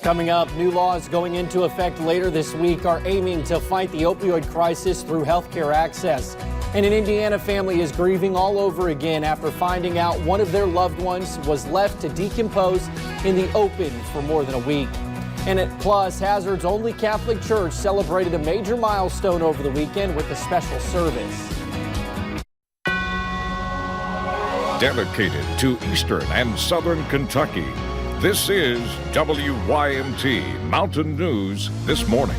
Coming up, new laws going into effect later this week are aiming to fight the opioid crisis through healthcare access. And an Indiana family is grieving all over again after finding out one of their loved ones was left to decompose in the open for more than a week. And at Plus, Hazard's only Catholic church celebrated a major milestone over the weekend with a special service. Dedicated to Eastern and Southern Kentucky, this is WYMT Mountain News This Morning.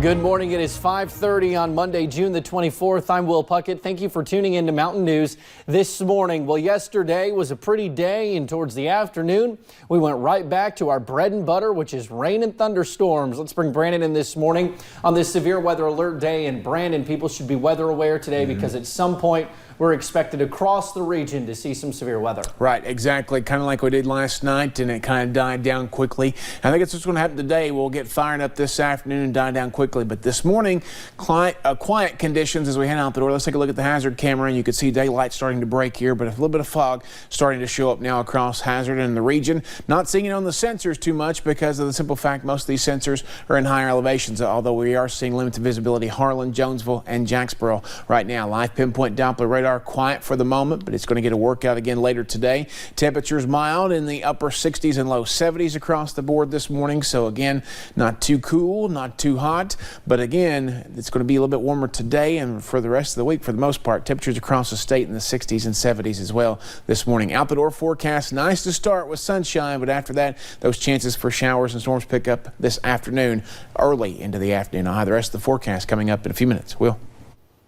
Good morning. It is 5:30 on Monday, June the 24th. I'm Will Puckett. Thank you for tuning in to Mountain News this morning. Well, yesterday was a pretty day, and towards the afternoon, we went right back to our bread and butter, which is rain and thunderstorms. Let's bring Brandon in this morning on this severe weather alert day. And Brandon, people should be weather aware today because at some point we're expected across the region to see some severe weather. Right, exactly. Kind of like we did last night, and it kind of died down quickly. I think it's what's going to happen today. We'll get fired up this afternoon and die down quickly. But this morning, quiet conditions as we head out the door. Let's take a look at the Hazard camera, and you can see daylight starting to break here, but a little bit of fog starting to show up now across Hazard and the region. Not seeing it on the sensors too much because of the simple fact most of these sensors are in higher elevations, although we are seeing limited visibility Harlan, Jonesville, and Jacksboro right now. Live pinpoint Doppler radar quiet for the moment, but it's going to get a workout again later today. Temperatures mild in the upper 60s and low 70s across the board this morning. So again, not too cool, not too hot, but again, it's going to be a little bit warmer today and for the rest of the week for the most part. Temperatures across the state in the 60s and 70s as well this morning. Out the door forecast, nice to start with sunshine, but after that, those chances for showers and storms pick up this afternoon, early into the afternoon. I'll have the rest of the forecast coming up in a few minutes. Will.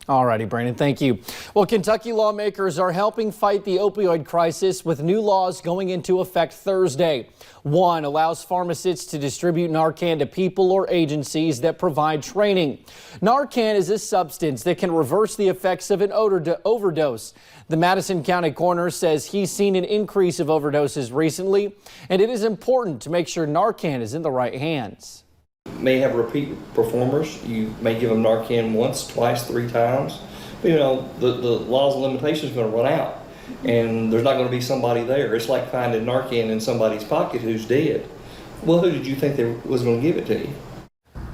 All righty, Brandon, thank you. Well, Kentucky lawmakers are helping fight the opioid crisis with new laws going into effect Thursday. One allows pharmacists to distribute Narcan to people or agencies that provide training. Narcan is a substance that can reverse the effects of an overdose. The Madison County coroner says he's seen an increase of overdoses recently, and it is important to make sure Narcan is in the right hands. May have repeat performers. You may give them Narcan once, twice, 3 times. But, you know, the laws and limitations are going to run out, and there's not going to be somebody there. It's like finding Narcan in somebody's pocket who's dead. Well, who did you think was going to give it to you?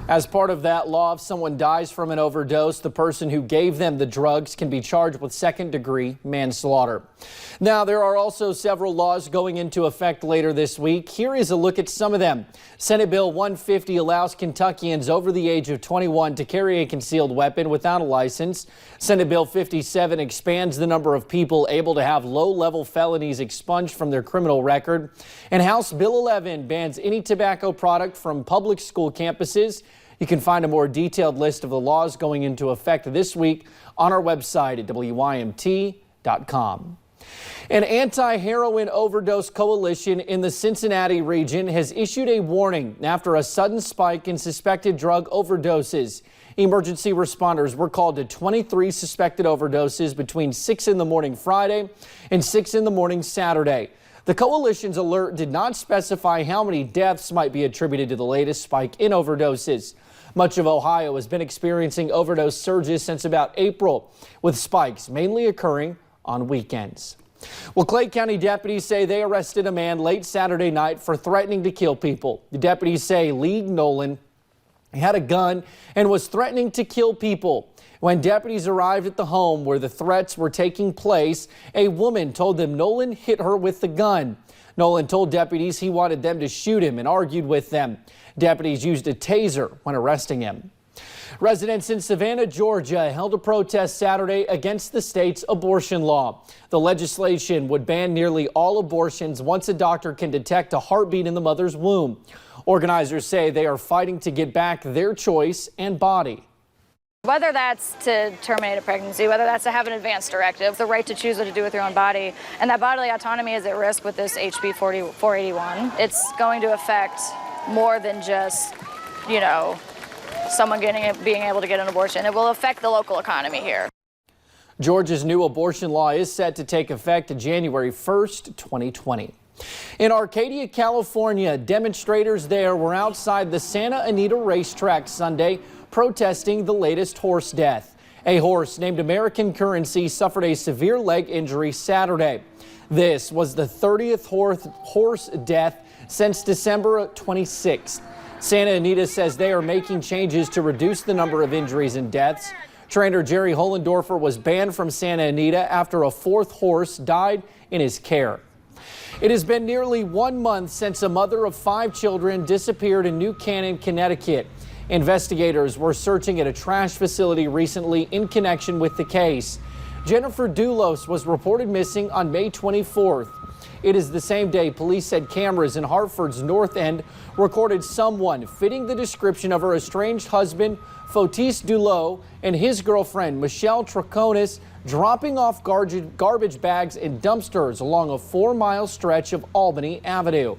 As part of that law, if someone dies from an overdose, the person who gave them the drugs can be charged with second-degree manslaughter. Now, there are also several laws going into effect later this week. Here is a look at some of them. Senate Bill 150 allows Kentuckians over the age of 21 to carry a concealed weapon without a license. Senate Bill 57 expands the number of people able to have low-level felonies expunged from their criminal record. And House Bill 11 bans any tobacco product from public school campuses. You can find a more detailed list of the laws going into effect this week on our website at WYMT.com. An anti-heroin overdose coalition in the Cincinnati region has issued a warning after a sudden spike in suspected drug overdoses. Emergency responders were called to 23 suspected overdoses between 6 in the morning Friday and 6 in the morning Saturday. The coalition's alert did not specify how many deaths might be attributed to the latest spike in overdoses. Much of Ohio has been experiencing overdose surges since about April, with spikes mainly occurring on weekends. Well, Clay County deputies say they arrested a man late Saturday night for threatening to kill people. The deputies say Lee Nolan had a gun and was threatening to kill people. When deputies arrived at the home where the threats were taking place, a woman told them Nolan hit her with the gun. Nolan told deputies he wanted them to shoot him and argued with them. Deputies used a taser when arresting him. Residents in Savannah, Georgia held a protest Saturday against the state's abortion law. The legislation would ban nearly all abortions once a doctor can detect a heartbeat in the mother's womb. Organizers say they are fighting to get back their choice and body. Whether that's to terminate a pregnancy, whether that's to have an advance directive, the right to choose what to do with your own body, and that bodily autonomy is at risk with this HB 481. It's going to affect more than just, you know, someone being able to get an abortion. It will affect the local economy here. Georgia's new abortion law is set to take effect January 1st, 2020. In Arcadia, California, demonstrators there were outside the Santa Anita racetrack Sunday protesting the latest horse death. A horse named American Currency suffered a severe leg injury Saturday. This was the 30th horse death since December 26th. Santa Anita says they are making changes to reduce the number of injuries and deaths. Trainer Jerry Hollendorfer was banned from Santa Anita after a 4th horse died in his care. It has been nearly 1 month since a mother of 5 children disappeared in New Canaan, Connecticut. Investigators were searching at a trash facility recently in connection with the case. Jennifer Doulos was reported missing on May 24th. It is the same day police said cameras in Hartford's North End recorded someone fitting the description of her estranged husband, Fotis Doulos, and his girlfriend, Michelle Traconis, dropping off garbage bags in dumpsters along a 4-mile stretch of Albany Avenue.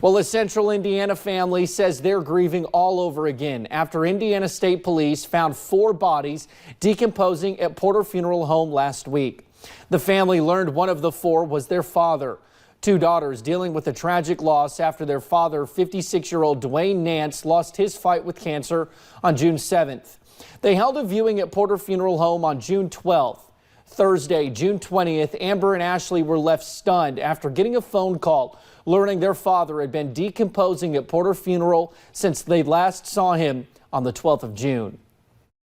Well, a Central Indiana family says they're grieving all over again after Indiana State Police found 4 bodies decomposing at Porter Funeral Home last week. The family learned one of the 4 was their father. 2 daughters dealing with a tragic loss after their father, 56-year-old Dwayne Nance, lost his fight with cancer on June 7th. They held a viewing at Porter Funeral Home on June 12th. Thursday, June 20th, Amber and Ashley were left stunned after getting a phone call learning their father had been decomposing at Porter Funeral since they last saw him on the 12th of June.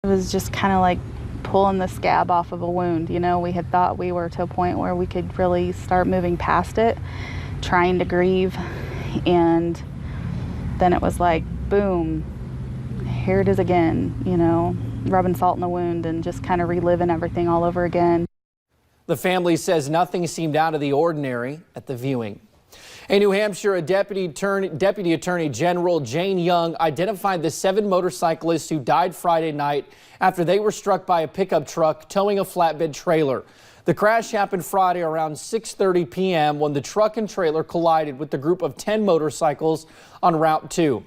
It was just kind of like pulling the scab off of a wound. You know, we had thought we were to a point where we could really start moving past it, trying to grieve, and then it was like, boom, here it is again, you know, rubbing salt in the wound and just kind of reliving everything all over again. The family says nothing seemed out of the ordinary at the viewing. In New Hampshire, a Deputy Attorney General Jane Young identified the 7 motorcyclists who died Friday night after they were struck by a pickup truck towing a flatbed trailer. The crash happened Friday around 6:30 p.m. when the truck and trailer collided with the group of 10 motorcycles on Route 2.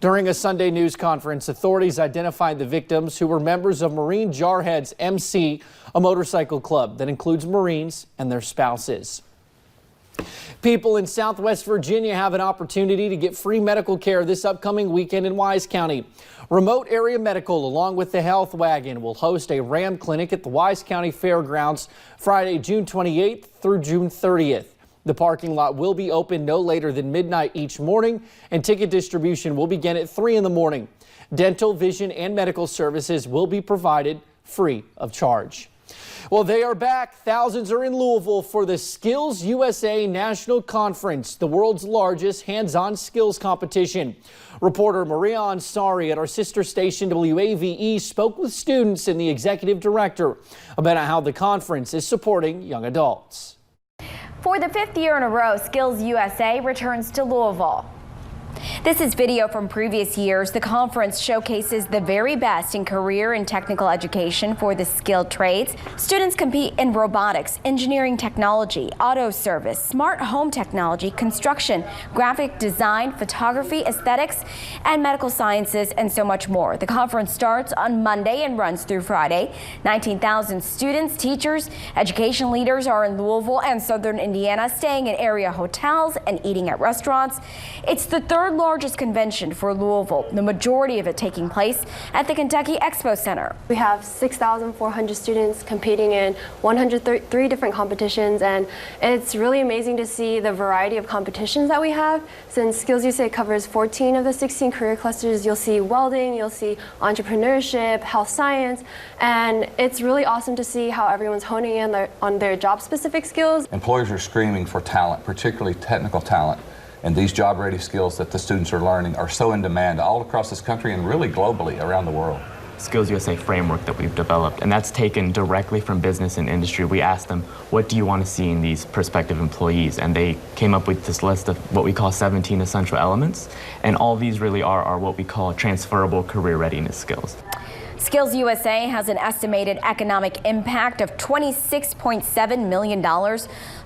During a Sunday news conference, authorities identified the victims, who were members of Marine Jarheads MC, a motorcycle club that includes Marines and their spouses. People in Southwest Virginia have an opportunity to get free medical care this upcoming weekend in Wise County. Remote Area Medical, along with the Health Wagon, will host a RAM clinic at the Wise County Fairgrounds Friday, June 28th through June 30th. The parking lot will be open no later than midnight each morning, and ticket distribution will begin at 3 in the morning. Dental, vision, and medical services will be provided free of charge. Well, they are back. Thousands are in Louisville for the Skills USA National Conference, the world's largest hands-on skills competition. Reporter Maria Ansari at our sister station WAVE spoke with students and the executive director about how the conference is supporting young adults. For the 5th year in a row, Skills USA returns to Louisville. This is video from previous years. The conference showcases the very best in career and technical education for the skilled trades. Students compete in robotics, engineering technology, auto service, smart home technology, construction, graphic design, photography, aesthetics, and medical sciences, and so much more. The conference starts on Monday and runs through Friday. 19,000 students, teachers, education leaders are in Louisville and Southern Indiana, staying in area hotels and eating at restaurants. It's the third largest convention for Louisville, the majority of it taking place at the Kentucky Expo Center. We have 6,400 students competing in 103 different competitions, and it's really amazing to see the variety of competitions that we have. Since Skills USA covers 14 of the 16 career clusters, you'll see welding, you'll see entrepreneurship, health science, and it's really awesome to see how everyone's honing in on their job-specific skills. Employers are screaming for talent, particularly technical talent. And these job-ready skills that the students are learning are so in demand all across this country and really globally around the world. Skills USA framework that we've developed, and that's taken directly from business and industry. We asked them, what do you want to see in these prospective employees? And they came up with this list of what we call 17 essential elements. And all these really are what we call transferable career readiness skills. Skills USA has an estimated economic impact of $26.7 million.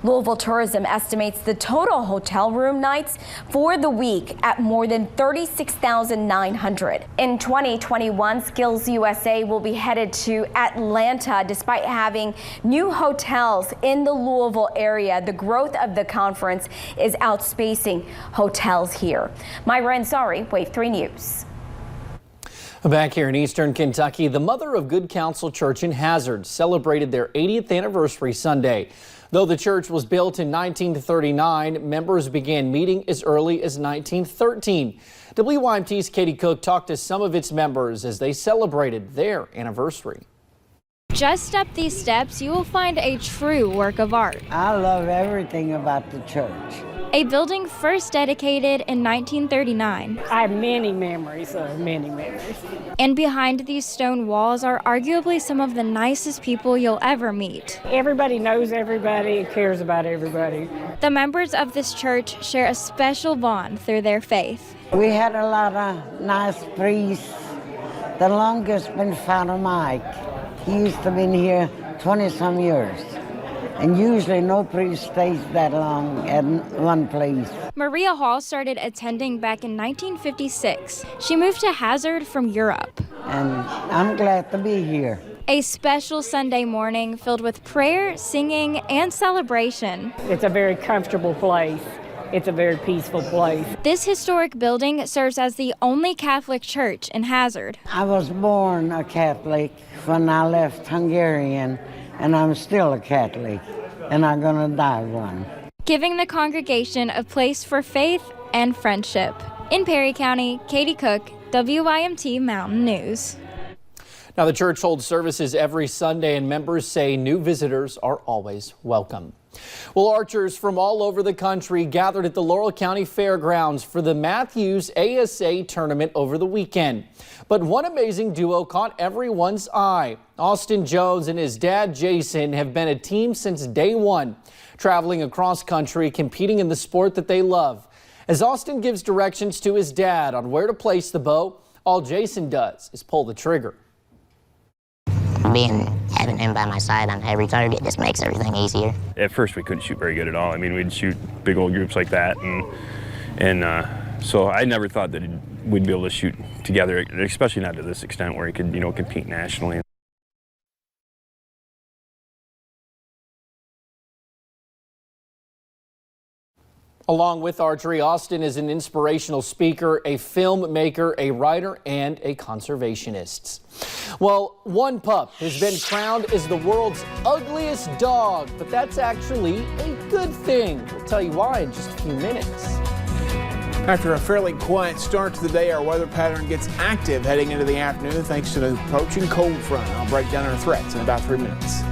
Louisville Tourism estimates the total hotel room nights for the week at more than 36,900. In 2021, Skills USA will be headed to Atlanta. Despite having new hotels in the Louisville area, the growth of the conference is outspacing hotels here. Myra Ansari, WAVE 3 News. Back here in eastern Kentucky, the Mother of Good Counsel Church in Hazard celebrated their 80th anniversary Sunday. Though the church was built in 1939, members began meeting as early as 1913. WYMT's Katie Cook talked to some of its members as they celebrated their anniversary. Just up these steps, you will find a true work of art. I love everything about the church. A building first dedicated in 1939. I have many memories. And behind these stone walls are arguably some of the nicest people you'll ever meet. Everybody knows everybody, cares about everybody. The members of this church share a special bond through their faith. We had a lot of nice priests. The longest been Father Mike. He used to be here 20-some years. And usually no priest stays that long at one place. Maria Hall started attending back in 1956. She moved to Hazard from Europe. And I'm glad to be here. A special Sunday morning filled with prayer, singing, and celebration. It's a very comfortable place. It's a very peaceful place. This historic building serves as the only Catholic church in Hazard. I was born a Catholic when I left Hungarian, and I'm still a Catholic, and I'm gonna die one. Giving the congregation a place for faith and friendship. In Perry County, Katie Cook, WYMT Mountain News. Now, the church holds services every Sunday, and members say new visitors are always welcome. Well, archers from all over the country gathered at the Laurel County Fairgrounds for the Matthews ASA tournament over the weekend. But one amazing duo caught everyone's eye. Austin Jones and his dad, Jason, have been a team since day one, traveling across country, competing in the sport that they love. As Austin gives directions to his dad on where to place the bow, all Jason does is pull the trigger. Having him by my side on every target just makes everything easier. At first we couldn't shoot very good at all. I mean, we'd shoot big old groups like that, and so I never thought that we'd be able to shoot together, especially not to this extent where he could, compete nationally. Along with archery, Austin is an inspirational speaker, a filmmaker, a writer, and a conservationist. Well, one pup has been crowned as the world's ugliest dog, but that's actually a good thing. We'll tell you why in just a few minutes. After a fairly quiet start to the day, our weather pattern gets active heading into the afternoon thanks to the approaching cold front. I'll break down our threats in about 3 minutes.